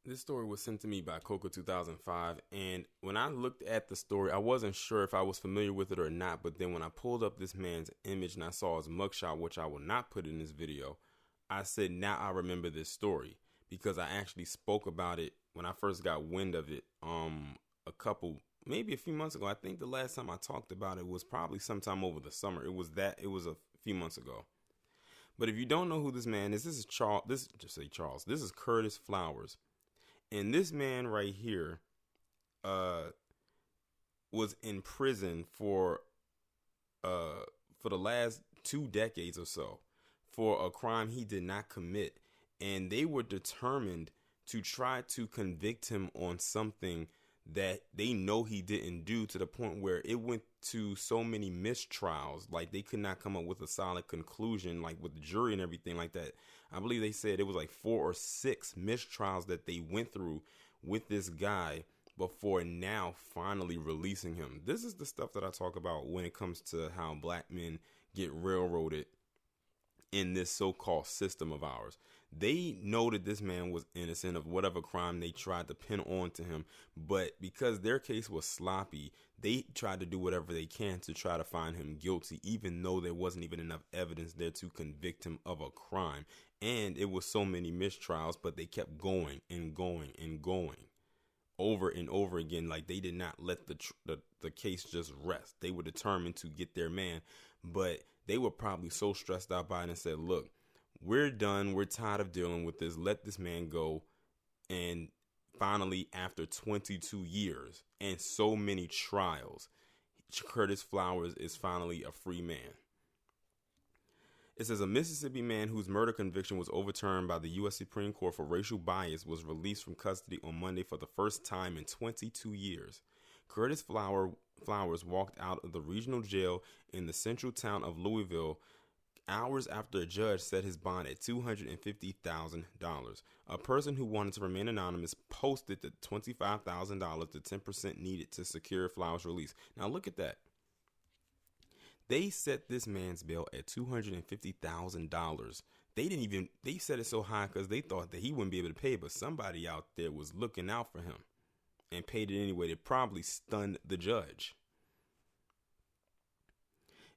This story was sent to me by Coco 2005, and when I looked at the story, I wasn't sure if I was familiar with it or not, but then when I pulled up this man's image and I saw his mugshot, which I will not put in this video, I said, now I remember this story, because I actually spoke about it when I first got wind of it maybe a few months ago. I think the last time I talked about it was probably sometime over the summer. It was a few months ago. But if you don't know who this man is, this is Curtis Flowers. And this man right here was in prison for the last 2 decades or so for a crime he did not commit. And they were determined to try to convict him on something that they know he didn't do, to the point where it went to so many mistrials. Like, they could not come up with a solid conclusion, like with the jury and everything like that. I believe they said it was like 4 or 6 mistrials that they went through with this guy before now finally releasing him. This is the stuff that I talk about when it comes to how black men get railroaded in this so-called system of ours. They know that this man was innocent of whatever crime they tried to pin on to him, but because their case was sloppy, they tried to do whatever they can to try to find him guilty, even though there wasn't even enough evidence there to convict him of a crime. And it was so many mistrials, but they kept going and going and going over and over again. Like, they did not let the case just rest. They were determined to get their man, but they were probably so stressed out by it and said, look, we're done. We're tired of dealing with this. Let this man go. And finally, after 22 years and so many trials, Curtis Flowers is finally a free man. It says a Mississippi man whose murder conviction was overturned by the U.S. Supreme Court for racial bias was released from custody on Monday for the first time in 22 years. Curtis Flowers walked out of the regional jail in the central town of Louisville hours after a judge set his bond at $250,000. A person who wanted to remain anonymous posted the $25,000, the 10% needed to secure Flowers' release. Now look at that. They set this man's bail at $250,000. They set it so high because they thought that he wouldn't be able to pay it, but somebody out there was looking out for him and paid it anyway. It probably stunned the judge.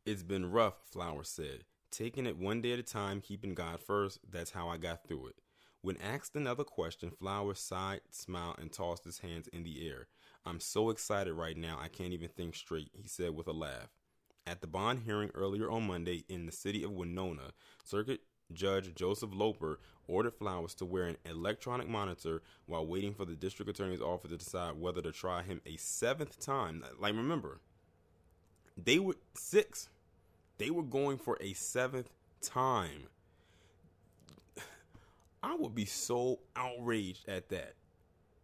It's been rough, Flowers said. Taking it one day at a time, keeping God first, that's how I got through it. When asked another question, Flowers sighed, smiled, and tossed his hands in the air. I'm so excited right now, I can't even think straight, he said with a laugh. At the bond hearing earlier on Monday in the city of Winona, Circuit Judge Joseph Loper ordered Flowers to wear an electronic monitor while waiting for the district attorney's office to decide whether to try him a 7th time. Like, remember, they were 6. They were going for a 7th time. I would be so outraged at that.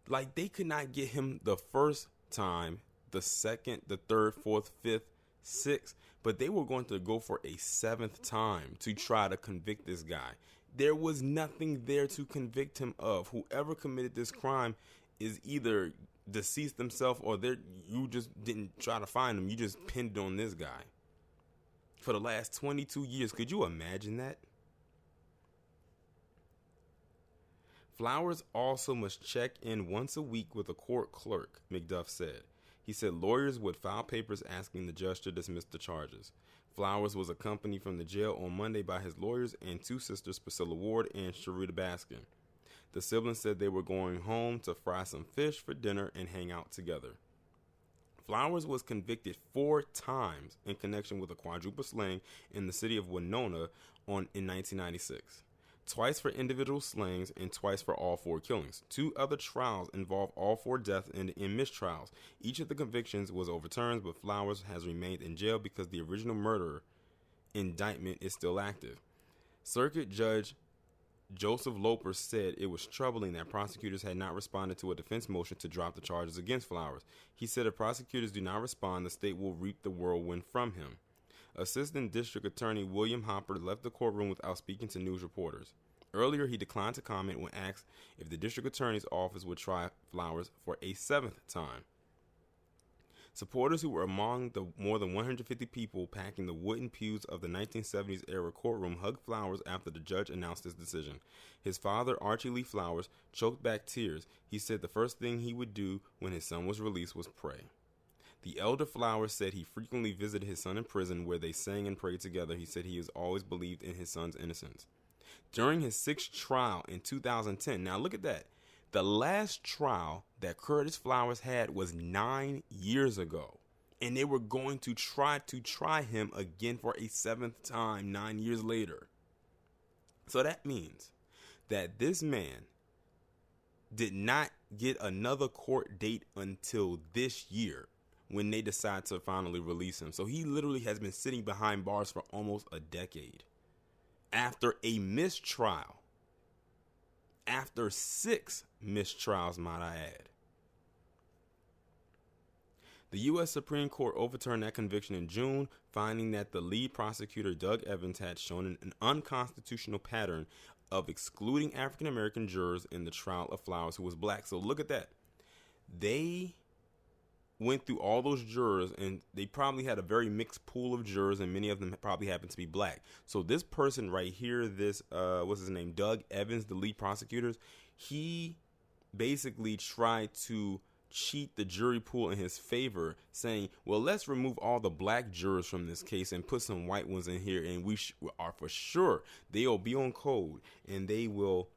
Like, they could not get him the first time, the second, the third, fourth, fifth, 6, but they were going to go for a 7th time to try to convict this guy. There was nothing there to convict him of. Whoever committed this crime is either deceased themselves, or you just didn't try to find him. You just pinned on this guy for the last 22 years. Could you imagine that? Flowers also must check in once a week with a court clerk, McDuff said. He said lawyers would file papers asking the judge to dismiss the charges. Flowers was accompanied from the jail on Monday by his lawyers and 2 sisters, Priscilla Ward and Sharita Baskin. The siblings said they were going home to fry some fish for dinner and hang out together. Flowers was convicted 4 times in connection with a quadruple slaying in the city of Winona in 1996. Twice for individual slayings and twice for all 4 killings. 2 other trials involved all 4 deaths and in mistrials. Each of the convictions was overturned, but Flowers has remained in jail because the original murder indictment is still active. Circuit Judge Joseph Loper said it was troubling that prosecutors had not responded to a defense motion to drop the charges against Flowers. He said if prosecutors do not respond, the state will reap the whirlwind from him. Assistant District Attorney William Hopper left the courtroom without speaking to news reporters. Earlier, he declined to comment when asked if the district attorney's office would try Flowers for a 7th time. Supporters who were among the more than 150 people packing the wooden pews of the 1970s era courtroom hugged Flowers after the judge announced his decision. His father, Archie Lee Flowers, choked back tears. He said the first thing he would do when his son was released was pray. The elder Flowers said he frequently visited his son in prison where they sang and prayed together. He said he has always believed in his son's innocence. During his sixth trial in 2010, now look at that. The last trial that Curtis Flowers had was 9 years ago. And they were going to try him again for a seventh time 9 years later. So that means that this man did not get another court date until this year when they decide to finally release him. So he literally has been sitting behind bars for almost a decade. After a mistrial. After 6 mistrials, might I add. The U.S. Supreme Court overturned that conviction in June, finding that the lead prosecutor, Doug Evans, had shown an unconstitutional pattern of excluding African-American jurors in the trial of Flowers, who was black. So look at that. They went through all those jurors, and they probably had a very mixed pool of jurors, and many of them probably happened to be black. So this person right here, this what's his name, Doug Evans, the lead prosecutor, he basically tried to cheat the jury pool in his favor, saying, well, let's remove all the black jurors from this case and put some white ones in here, and we are for sure they'll be on code and they will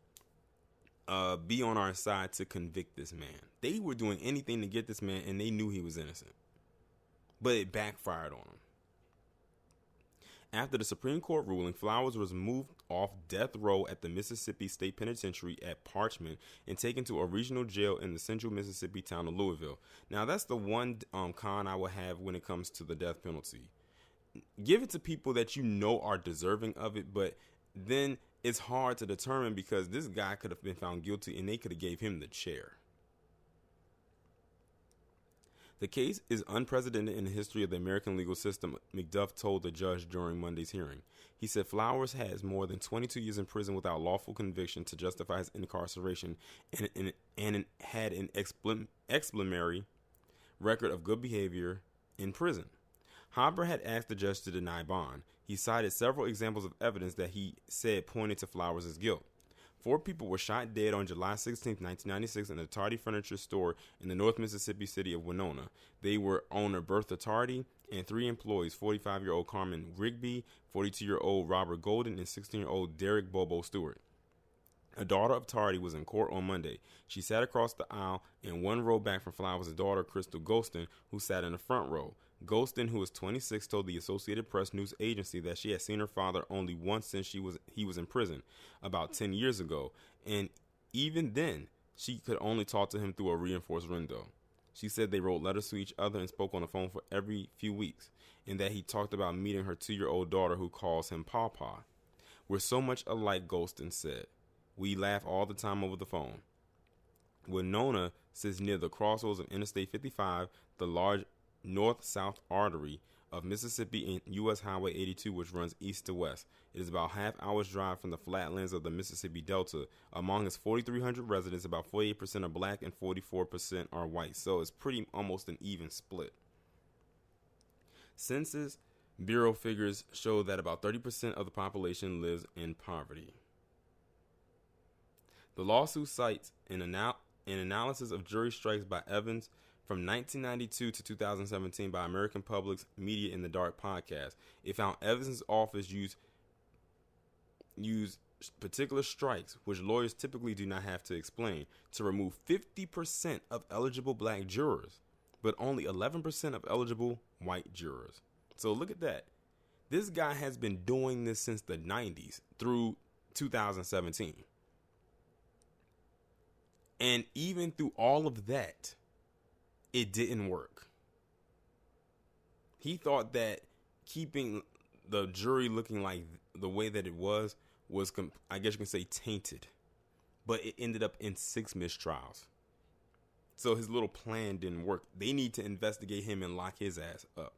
be on our side to convict this man. They were doing anything to get this man, and they knew he was innocent. But it backfired on him. After the Supreme Court ruling, Flowers was moved off death row at the Mississippi State Penitentiary at Parchman and taken to a regional jail in the central Mississippi town of Louisville. Now, that's the one con I would have when it comes to the death penalty. Give it to people that you know are deserving of it, but then it's hard to determine because this guy could have been found guilty and they could have gave him the chair. The case is unprecedented in the history of the American legal system, McDuff told the judge during Monday's hearing. He said Flowers has more than 22 years in prison without lawful conviction to justify his incarceration and had an exemplary record of good behavior in prison. Hopper had asked the judge to deny bond. He cited several examples of evidence that he said pointed to Flowers' guilt. 4 people were shot dead on July 16, 1996 in a Tardy furniture store in the North Mississippi city of Winona. They were owner Bertha Tardy and 3 employees, 45-year-old Carmen Rigby, 42-year-old Robert Golden, and 16-year-old Derek Bobo Stewart. A daughter of Tardy was in court on Monday. She sat across the aisle in one row back from Flowers' daughter, Crystal Golston, who sat in the front row. Golston, who was 26, told the Associated Press news agency that she had seen her father only once since he was in prison, about 10 years ago, and even then, she could only talk to him through a reinforced window. She said they wrote letters to each other and spoke on the phone for every few weeks, and that he talked about meeting her 2-year-old daughter who calls him Pawpaw. We're so much alike, Golston said. We laugh all the time over the phone. Winona sits near the crossroads of Interstate 55, the large north-south artery of Mississippi and U.S. Highway 82, which runs east to west. It is about half hour's drive from the flatlands of the Mississippi Delta. Among its 4,300 residents, about 48% are black and 44% are white. So it's pretty almost an even split. Census Bureau figures show that about 30% of the population lives in poverty. The lawsuit cites an analysis of jury strikes by Evans from 1992 to 2017 by American Public's Media in the Dark podcast. It found Evans' office used particular strikes, which lawyers typically do not have to explain, to remove 50% of eligible black jurors, but only 11% of eligible white jurors. So look at that. This guy has been doing this since the 90s through 2017. And even through all of that, it didn't work. He thought that keeping the jury looking like the way that it was, I guess you can say, tainted. But it ended up in 6 mistrials. So his little plan didn't work. They need to investigate him and lock his ass up.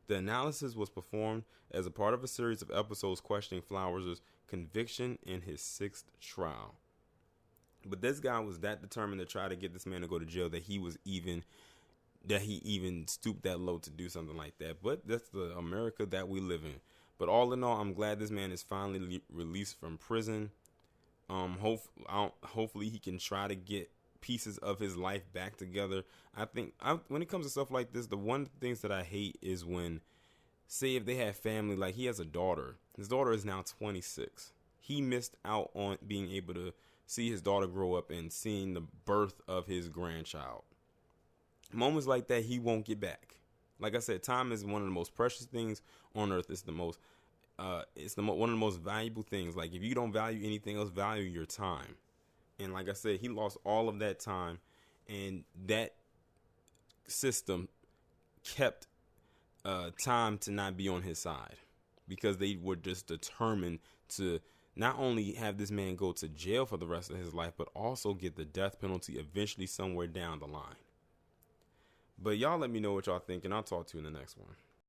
The analysis was performed as a part of a series of episodes questioning Flowers' conviction in his 6th trial. But this guy was that determined to try to get this man to go to jail that he was even that he even stooped that low to do something like that. But that's the America that we live in. But all in all, I'm glad this man is finally released from prison. Hopefully he can try to get pieces of his life back together. I think when it comes to stuff like this, the one things that I hate is when, say if they have family, like he has a daughter. His daughter is now 26. He missed out on being able to see his daughter grow up and seeing the birth of his grandchild. Moments like that he won't get back. Like I said, time is one of the most precious things on earth. It's one of the most valuable things. Like if you don't value anything else, value your time. And like I said, he lost all of that time, and that system kept time to not be on his side, because they were just determined to not only have this man go to jail for the rest of his life, but also get the death penalty eventually somewhere down the line. But y'all let me know what y'all think, and I'll talk to you in the next one.